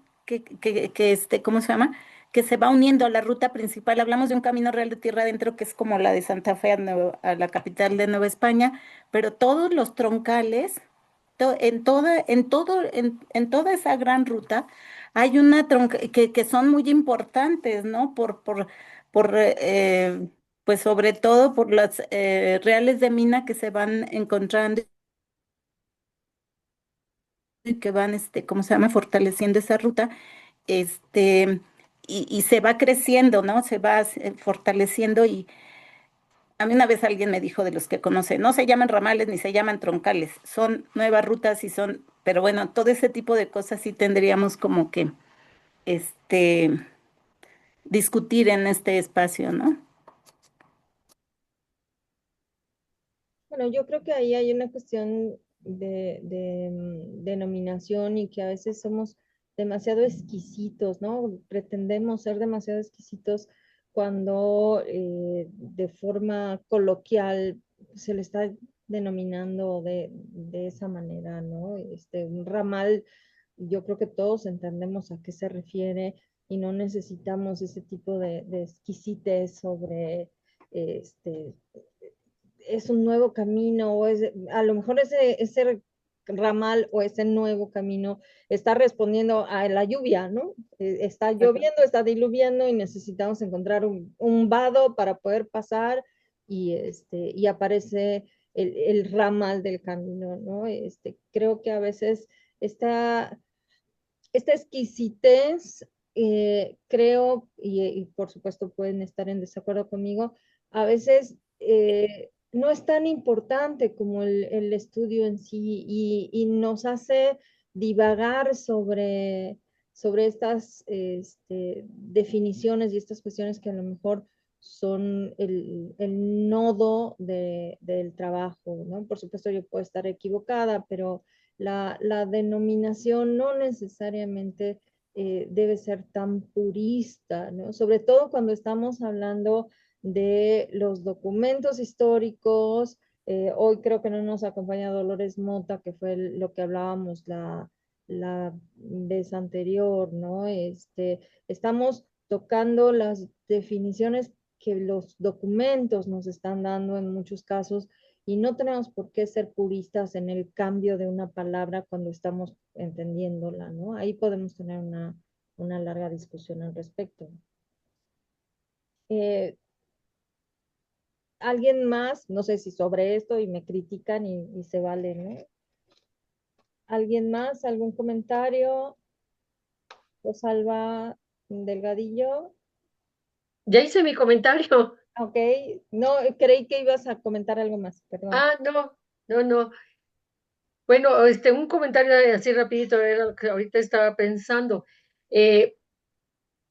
¿cómo se llama? Que se va uniendo a la ruta principal. Hablamos de un camino real de tierra adentro que es como la de Santa Fe a la capital de Nueva España, pero todos los troncales, en toda esa gran ruta, hay una tronca que son muy importantes, ¿no? Por pues sobre todo por las reales de mina que se van encontrando y que van, ¿cómo se llama? Fortaleciendo esa ruta, este, y se va creciendo, ¿no? Se va fortaleciendo y a mí una vez alguien me dijo de los que conoce, no se llaman ramales ni se llaman troncales, son nuevas rutas y son, pero bueno, todo ese tipo de cosas sí tendríamos como que, este, discutir en este espacio, ¿no? Bueno, yo creo que ahí hay una cuestión denominación y que a veces somos demasiado exquisitos, ¿no? Pretendemos ser demasiado exquisitos cuando de forma coloquial se le está denominando de esa manera, ¿no? Un ramal, yo creo que todos entendemos a qué se refiere y no necesitamos ese tipo de exquisites sobre este es un nuevo camino o es, a lo mejor ese ramal o ese nuevo camino está respondiendo a la lluvia, ¿no? Está lloviendo, está diluviando y necesitamos encontrar un vado para poder pasar y aparece el ramal del camino, ¿no? Creo que a veces esta, esta exquisitez, creo, y por supuesto pueden estar en desacuerdo conmigo, a veces no es tan importante como el estudio en sí y nos hace divagar sobre estas definiciones y estas cuestiones que a lo mejor son el nodo del trabajo, ¿no? Por supuesto yo puedo estar equivocada, pero la denominación no necesariamente debe ser tan purista, ¿no? Sobre todo cuando estamos hablando de los documentos históricos. Hoy creo que no nos acompaña Dolores Mota, que fue lo que hablábamos la vez anterior, ¿no? Estamos tocando las definiciones que los documentos nos están dando en muchos casos y no tenemos por qué ser puristas en el cambio de una palabra cuando estamos entendiéndola, ¿no? Ahí podemos tener una larga discusión al respecto. ¿Alguien más? No sé si sobre esto y me critican y se vale, ¿no? ¿Alguien más? ¿Algún comentario? Rosalba Delgadillo. Ya hice mi comentario. Ok, no, creí que ibas a comentar algo más, perdón. No. Bueno, un comentario así rapidito, era lo que ahorita estaba pensando. Eh,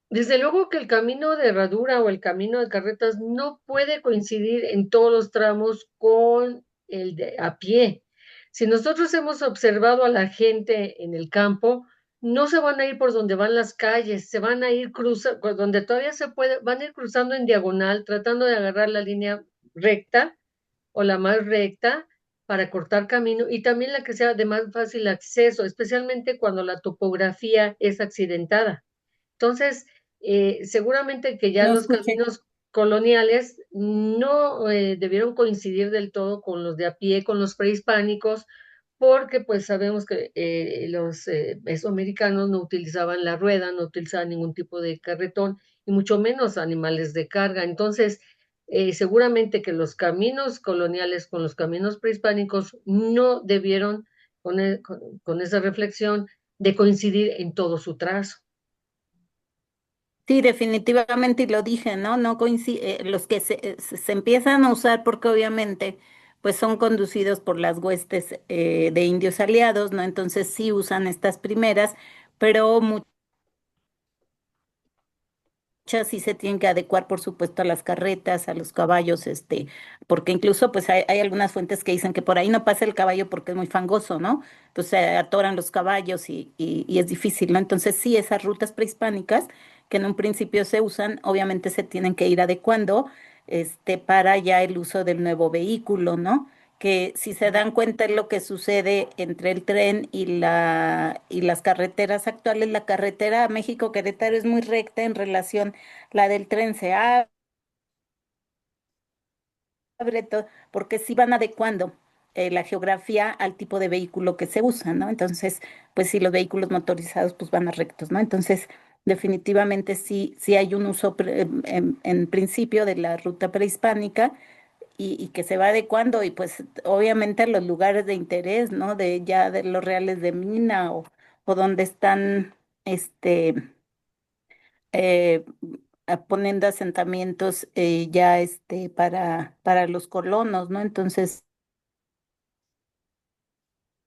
Desde luego que el camino de herradura o el camino de carretas no puede coincidir en todos los tramos con el de a pie. Si nosotros hemos observado a la gente en el campo, no se van a ir por donde van las calles, se van a ir cruzando, por donde todavía se puede, van a ir cruzando en diagonal, tratando de agarrar la línea recta o la más recta para cortar camino y también la que sea de más fácil acceso, especialmente cuando la topografía es accidentada. Entonces, seguramente que ya No los escuché. caminos coloniales no debieron coincidir del todo con los de a pie, con los prehispánicos, porque pues sabemos que los mesoamericanos no utilizaban la rueda, no utilizaban ningún tipo de carretón y mucho menos animales de carga. Entonces, seguramente que los caminos coloniales con los caminos prehispánicos no debieron, con esa reflexión, de coincidir en todo su trazo. Sí, definitivamente, y lo dije, ¿no? No coincide, los que se empiezan a usar porque obviamente pues son conducidos por las huestes de indios aliados, ¿no? Entonces sí usan estas primeras, pero muchas sí se tienen que adecuar, por supuesto, a las carretas, a los caballos, porque incluso pues hay algunas fuentes que dicen que por ahí no pasa el caballo porque es muy fangoso, ¿no? Entonces se atoran los caballos y es difícil, ¿no? Entonces sí, esas rutas prehispánicas que en un principio se usan, obviamente se tienen que ir adecuando, para ya el uso del nuevo vehículo, ¿no? Que si se dan cuenta es lo que sucede entre el tren y las carreteras actuales. La carretera México-Querétaro es muy recta en relación, la del tren se abre todo, porque sí van adecuando la geografía al tipo de vehículo que se usa, ¿no? Entonces, pues sí, los vehículos motorizados pues van a rectos, ¿no? Entonces, definitivamente sí hay un uso en principio de la ruta prehispánica y que se va adecuando y pues obviamente a los lugares de interés, ¿no? De ya de los reales de mina o donde están este eh, poniendo asentamientos ya para los colonos, ¿no? Entonces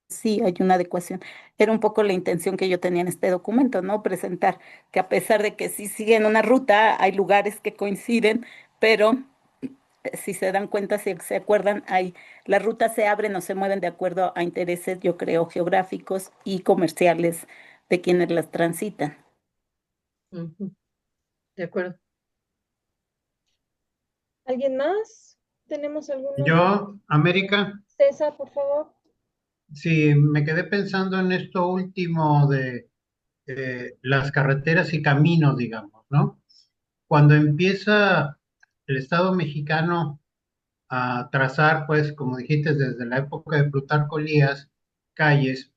sí hay una adecuación. Era un poco la intención que yo tenía en este documento, ¿no? Presentar que a pesar de que sí siguen una ruta, hay lugares que coinciden, pero si se dan cuenta, si se acuerdan, las rutas se abren o se mueven de acuerdo a intereses, yo creo, geográficos y comerciales de quienes las transitan. Ujú, de acuerdo. ¿Alguien más? ¿Tenemos alguno más? Yo, América, César, por favor. sí, me quedé pensando en esto último de las carreteras y caminos, digamos, ¿no? Cuando empieza el Estado mexicano a trazar, pues, como dijiste, desde la época de Plutarco Elías, calles,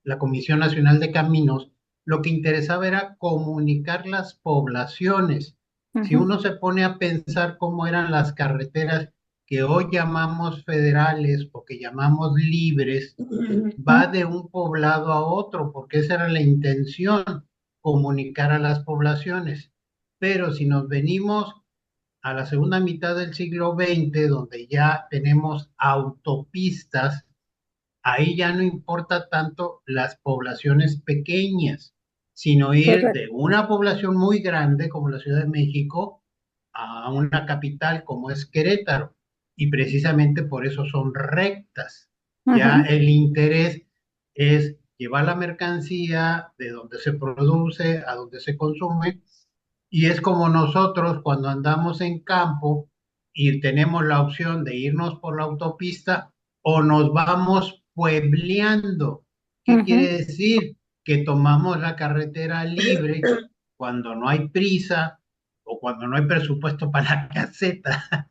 la Comisión Nacional de Caminos, lo que interesaba era comunicar las poblaciones. Si Ujú, uno se pone a pensar cómo eran las carreteras que hoy llamamos federales o que llamamos libres, va de un poblado a otro, porque esa era la intención, comunicar a las poblaciones. Pero si nos venimos a la segunda mitad del siglo XX, donde ya tenemos autopistas, ahí ya no importa tanto las poblaciones pequeñas, sino ir correcto. de una población muy grande como la Ciudad de México a una capital como es Querétaro. Y precisamente por eso son rectas. Ya Ujú, el interés es llevar la mercancía de donde se produce a donde se consume. Y es como nosotros cuando andamos en campo y tenemos la opción de irnos por la autopista o nos vamos puebleando. ¿Qué ujú. quiere decir? Que tomamos la carretera libre cuando no hay prisa o cuando no hay presupuesto para la caseta,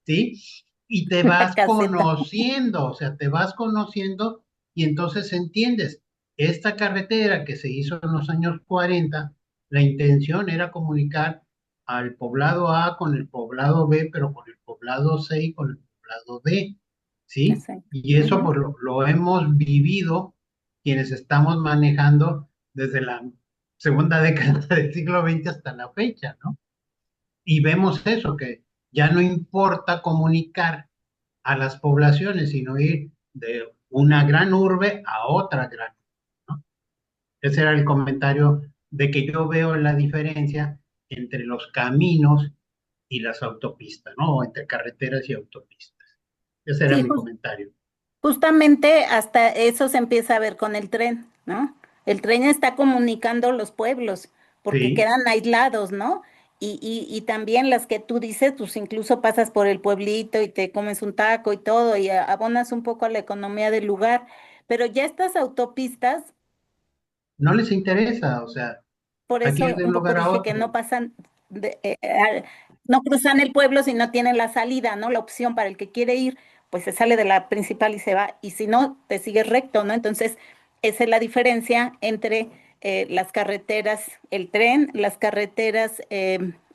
¿sí? Y te La vas caseta. conociendo, o sea, te vas conociendo y entonces entiendes, esta carretera que se hizo en los años 40, la intención era comunicar al poblado A con el poblado B, pero con el poblado C y con el poblado D, ¿sí? Exacto. Y eso Ujú. pues lo hemos vivido quienes estamos manejando desde la segunda década del siglo XX hasta la fecha, ¿no? Y vemos eso, que ya no importa comunicar a las poblaciones, sino ir de una gran urbe a otra gran, ¿no? Ese era el comentario de que yo veo la diferencia entre los caminos y las autopistas, ¿no? O entre carreteras y autopistas. Ese era Sí, mi comentario. justamente hasta eso se empieza a ver con el tren, ¿no? El tren está comunicando los pueblos porque Sí, quedan aislados, ¿no? Y también las que tú dices, pues incluso pasas por el pueblito y te comes un taco y todo y abonas un poco a la economía del lugar, pero ya estas autopistas, no les interesa, o sea, por hay que ir eso de un un poco lugar a dije que otro. no pasan, no cruzan el pueblo si no tienen la salida, ¿no? La opción para el que quiere ir, pues se sale de la principal y se va, y si no, te sigues recto, ¿no? Entonces, esa es la diferencia entre las carreteras, el tren, las carreteras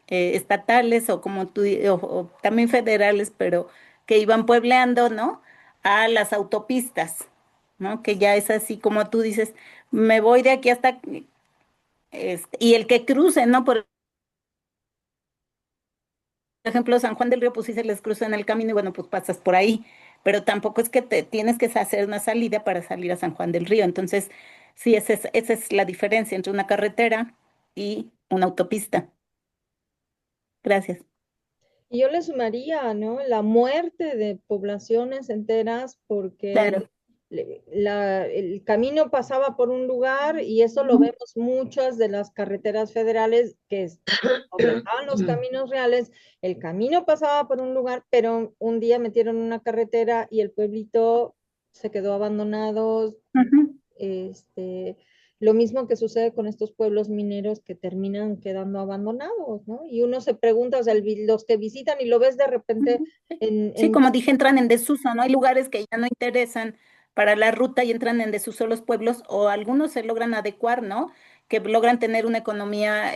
estatales o como tú, o también federales, pero que iban puebleando, ¿no? A las autopistas, ¿no? Que ya es así como tú dices, me voy de aquí hasta y el que cruce, ¿no? Por ejemplo, San Juan del Río, pues sí se les cruza en el camino y bueno, pues pasas por ahí, pero tampoco es que te tienes que hacer una salida para salir a San Juan del Río. Entonces, sí, esa es la diferencia entre una carretera y una autopista. Gracias. Y yo le sumaría, ¿no? La muerte de poblaciones enteras porque Claro. el camino pasaba por un lugar y eso lo Ujú, vemos muchas de las carreteras federales donde estaban los caminos reales, el camino pasaba por un lugar, pero un día metieron una carretera y el pueblito se quedó abandonado, ujú. este, lo mismo que sucede con estos pueblos mineros que terminan quedando abandonados, ¿no? Y uno se pregunta, o sea, los que visitan y lo ves de repente Ujú. Sí, en como dije, entran en desuso, ¿no? Hay lugares que ya no interesan para la ruta y entran en desuso los pueblos, o algunos se logran adecuar, ¿no? Que logran tener una economía,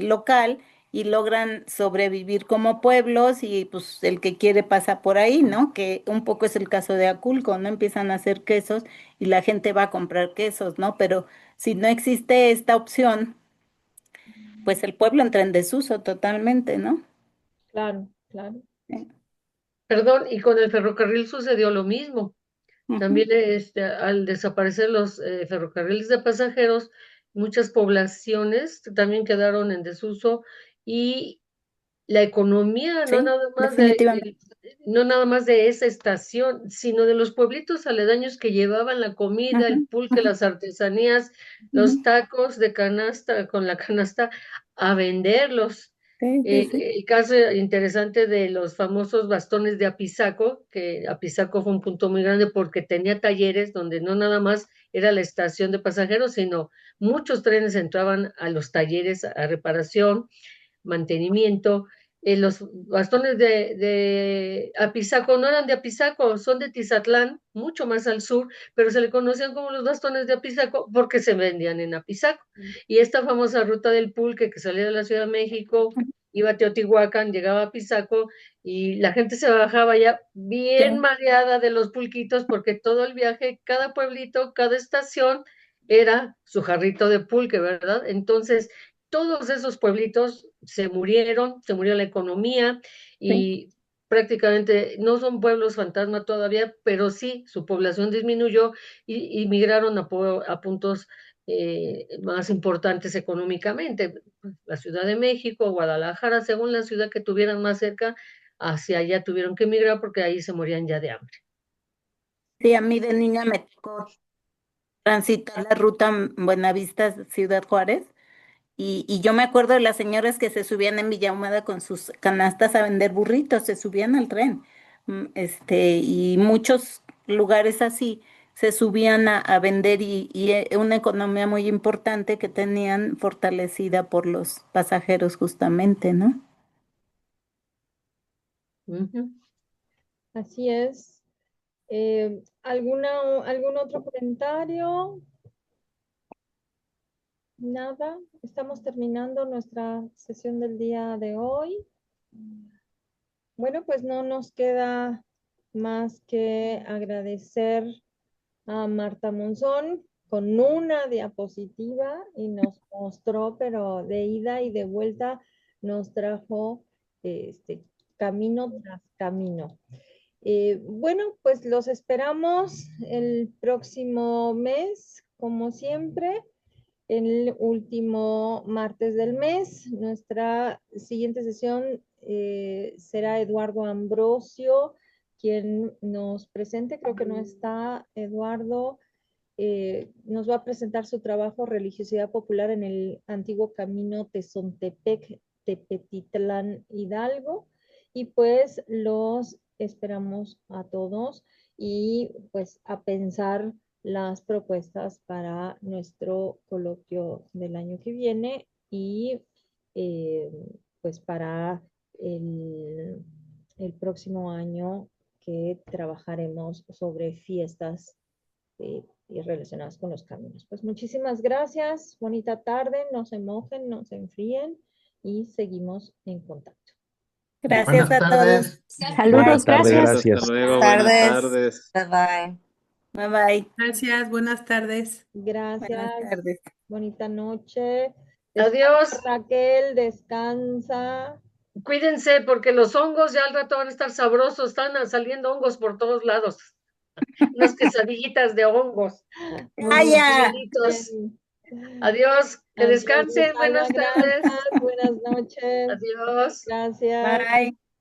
local y logran sobrevivir como pueblos y pues el que quiere pasa por ahí, ¿no? Que un poco es el caso de Aculco, ¿no? Empiezan a hacer quesos y la gente va a comprar quesos, ¿no? Pero si no existe esta opción, pues el pueblo entra en desuso totalmente, ¿no? claro, claro. Eh, Perdón, y con el ferrocarril sucedió lo mismo. ujú. También al desaparecer los ferrocarriles de pasajeros, muchas poblaciones también quedaron en desuso y la economía Sí, definitivamente. no nada más de esa estación, sino de los pueblitos aledaños que llevaban la comida, Ujú, el pulque, ujú, las artesanías, ujú. los tacos de canasta, con la canasta, a venderlos. Sí, sí, sí. El caso interesante de los famosos bastones de Apizaco, que Apizaco fue un punto muy grande porque tenía talleres donde no nada más era la estación de pasajeros, sino muchos trenes entraban a los talleres a reparación, mantenimiento. Los bastones de Apizaco no eran de Apizaco, son de Tizatlán, mucho más al sur, pero se le conocían como los bastones de Apizaco porque se vendían en Apizaco. Y esta famosa ruta del pulque que salía de la Ciudad de México, iba a Teotihuacán, llegaba a Apizaco y la gente se bajaba ya bien Sí, mareada de los pulquitos porque todo el viaje, cada pueblito, cada estación era su jarrito de pulque, ¿verdad? Entonces, todos esos pueblitos se murieron, se murió la economía sí, y prácticamente no son pueblos fantasma todavía, pero sí su población disminuyó y migraron a puntos más importantes económicamente. La Ciudad de México, Guadalajara, según la ciudad que tuvieran más cerca, hacia allá tuvieron que migrar porque ahí se morían ya de hambre. sí, a mí de niña me tocó transitar la ruta Buenavista Ciudad Juárez y yo me acuerdo de las señoras que se subían en Villahumada con sus canastas a vender burritos, se subían al tren, y muchos lugares así se subían a vender y una economía muy importante que tenían fortalecida por los pasajeros justamente, ¿no? Ujú. Así es. ¿Algún otro comentario? Nada. Estamos terminando nuestra sesión del día de hoy. Bueno, pues no nos queda más que agradecer a Marta Monzón con una diapositiva y nos mostró, pero de ida y de vuelta nos trajo camino tras camino. Bueno, pues los esperamos el próximo mes, como siempre, el último martes del mes. Nuestra siguiente sesión será Eduardo Ambrosio, quien nos presente. Creo que no está Eduardo. Nos va a presentar su trabajo Religiosidad Popular en el antiguo camino Tezontepec, Tepetitlán, Hidalgo. Y pues los esperamos a todos y pues a pensar las propuestas para nuestro coloquio del año que viene y pues para el próximo año que trabajaremos sobre fiestas y relacionadas con los caminos. Pues muchísimas gracias, bonita tarde, no se mojen, no se enfríen y seguimos en contacto. Gracias Buenas a todos. tardes. Saludos, Buenas tardes, gracias. hasta Hasta luego, luego. buenas Buenas tardes. tardes. Bye bye. Bye bye. Gracias, buenas tardes. Gracias, Buenas tardes. bonita noche. Adiós. Descansa, Raquel, descansa. Cuídense porque los hongos ya al rato van a estar sabrosos, están saliendo hongos por todos lados. Unas quesadillitas de hongos. Vaya. Bonitos. Adiós, que Adiós, descansen, Rosalba, buenas tardes. gracias, buenas noches. Adiós. Gracias. Bye.